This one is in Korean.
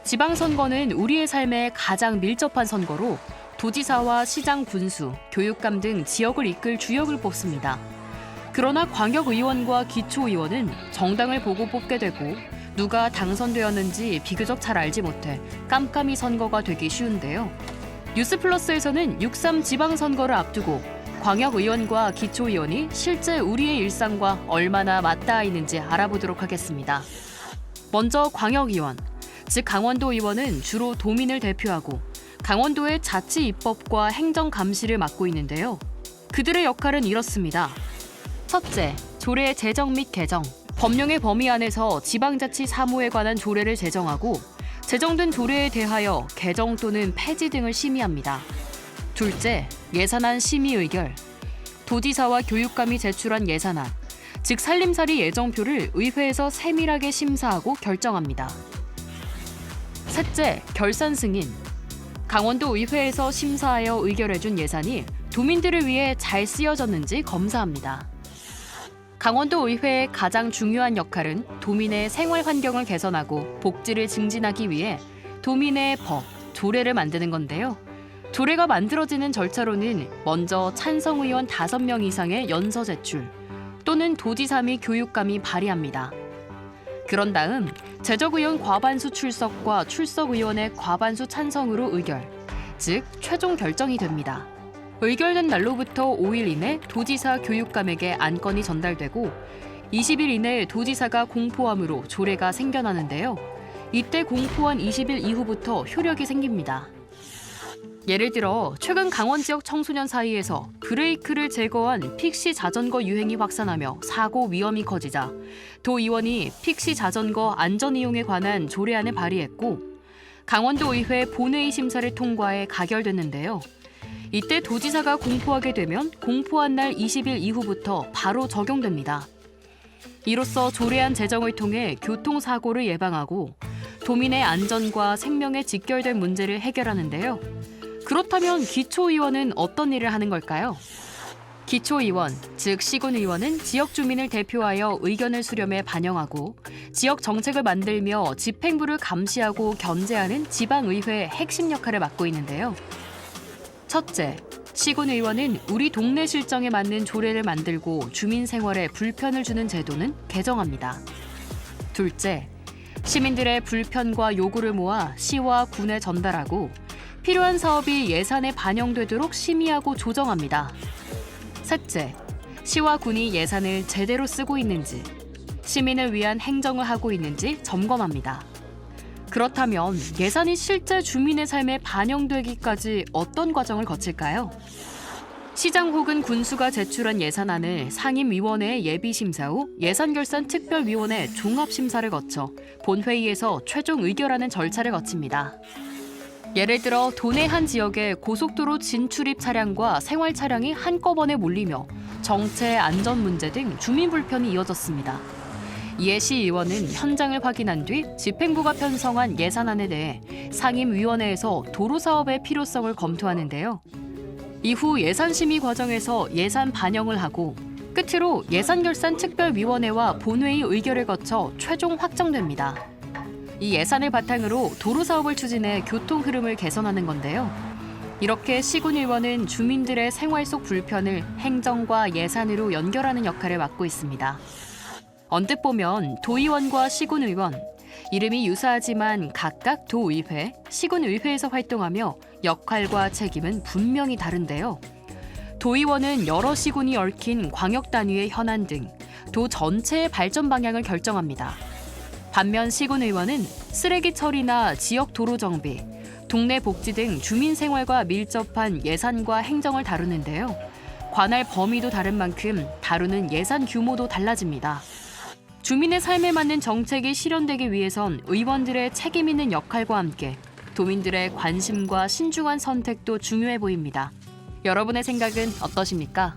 지방선거는 우리의 삶에 가장 밀접한 선거로 도지사와 시장, 군수, 교육감 등 지역을 이끌 주역을 뽑습니다. 그러나 광역의원과 기초의원은 정당을 보고 뽑게 되고 누가 당선되었는지 비교적 잘 알지 못해 깜깜이 선거가 되기 쉬운데요. 뉴스플러스에서는 6.3 지방선거를 앞두고 광역의원과 기초의원이 실제 우리의 일상과 얼마나 맞닿아 있는지 알아보도록 하겠습니다. 먼저 광역의원, 즉 강원도 의원은 주로 도민을 대표하고 강원도의 자치 입법과 행정 감시를 맡고 있는데요. 그들의 역할은 이렇습니다. 첫째, 조례 제정 및 개정. 법령의 범위 안에서 지방자치 사무에 관한 조례를 제정하고 제정된 조례에 대하여 개정 또는 폐지 등을 심의합니다. 둘째, 예산안 심의 의결. 도지사와 교육감이 제출한 예산안, 즉 살림살이 예정표를 의회에서 세밀하게 심사하고 결정합니다. 셋째, 결산 승인. 강원도 의회에서 심사하여 의결해준 예산이 도민들을 위해 잘 쓰여졌는지 검사합니다. 강원도 의회의 가장 중요한 역할은 도민의 생활 환경을 개선하고 복지를 증진하기 위해 도민의 법, 조례를 만드는 건데요. 조례가 만들어지는 절차로는 먼저 찬성의원 5명 이상의 연서 제출 또는 도지사 및 교육감이 발의합니다. 그런 다음 제적의원 과반수 출석과 출석의원의 과반수 찬성으로 의결, 즉 최종 결정이 됩니다. 의결된 날로부터 5일 이내 도지사 교육감에게 안건이 전달되고 20일 이내에 도지사가 공포함으로 조례가 생겨나는데요. 이때 공포한 20일 이후부터 효력이 생깁니다. 예를 들어 최근 강원 지역 청소년 사이에서 브레이크를 제거한 픽시 자전거 유행이 확산하며 사고 위험이 커지자 도의원이 픽시 자전거 안전 이용에 관한 조례안을 발의했고 강원도 의회 본회의 심사를 통과해 가결됐는데요. 이때 도지사가 공포하게 되면 공포한 날 20일 이후부터 바로 적용됩니다. 이로써 조례안 제정을 통해 교통사고를 예방하고 도민의 안전과 생명에 직결된 문제를 해결하는데요. 그렇다면 기초의원은 어떤 일을 하는 걸까요? 기초의원, 즉 시군의원은 지역 주민을 대표하여 의견을 수렴해 반영하고 지역 정책을 만들며 집행부를 감시하고 견제하는 지방의회의 핵심 역할을 맡고 있는데요. 첫째, 시군의원은 우리 동네 실정에 맞는 조례를 만들고 주민 생활에 불편을 주는 제도는 개정합니다. 둘째, 시민들의 불편과 요구를 모아 시와 군에 전달하고 필요한 사업이 예산에 반영되도록 심의하고 조정합니다. 셋째, 시와 군이 예산을 제대로 쓰고 있는지, 시민을 위한 행정을 하고 있는지 점검합니다. 그렇다면 예산이 실제 주민의 삶에 반영되기까지 어떤 과정을 거칠까요? 시장 혹은 군수가 제출한 예산안을 상임위원회의 예비심사 후 예산결산특별위원회 종합심사를 거쳐 본회의에서 최종 의결하는 절차를 거칩니다. 예를 들어 도내 한 지역에 고속도로 진출입 차량과 생활 차량이 한꺼번에 몰리며 정체, 안전 문제 등 주민 불편이 이어졌습니다. 이에 시의원은 현장을 확인한 뒤 집행부가 편성한 예산안에 대해 상임위원회에서 도로사업의 필요성을 검토하는데요. 이후 예산심의 과정에서 예산 반영을 하고 끝으로 예산결산특별위원회와 본회의 의결을 거쳐 최종 확정됩니다. 이 예산을 바탕으로 도로사업을 추진해 교통 흐름을 개선하는 건데요. 이렇게 시군의원은 주민들의 생활 속 불편을 행정과 예산으로 연결하는 역할을 맡고 있습니다. 언뜻 보면 도의원과 시군의원, 이름이 유사하지만 각각 도의회, 시군의회에서 활동하며 역할과 책임은 분명히 다른데요. 도의원은 여러 시군이 얽힌 광역단위의 현안 등 도 전체의 발전 방향을 결정합니다. 반면 시군의원은 쓰레기 처리나 지역 도로 정비, 동네 복지 등 주민 생활과 밀접한 예산과 행정을 다루는데요. 관할 범위도 다른 만큼 다루는 예산 규모도 달라집니다. 주민의 삶에 맞는 정책이 실현되기 위해선 의원들의 책임 있는 역할과 함께 도민들의 관심과 신중한 선택도 중요해 보입니다. 여러분의 생각은 어떠십니까?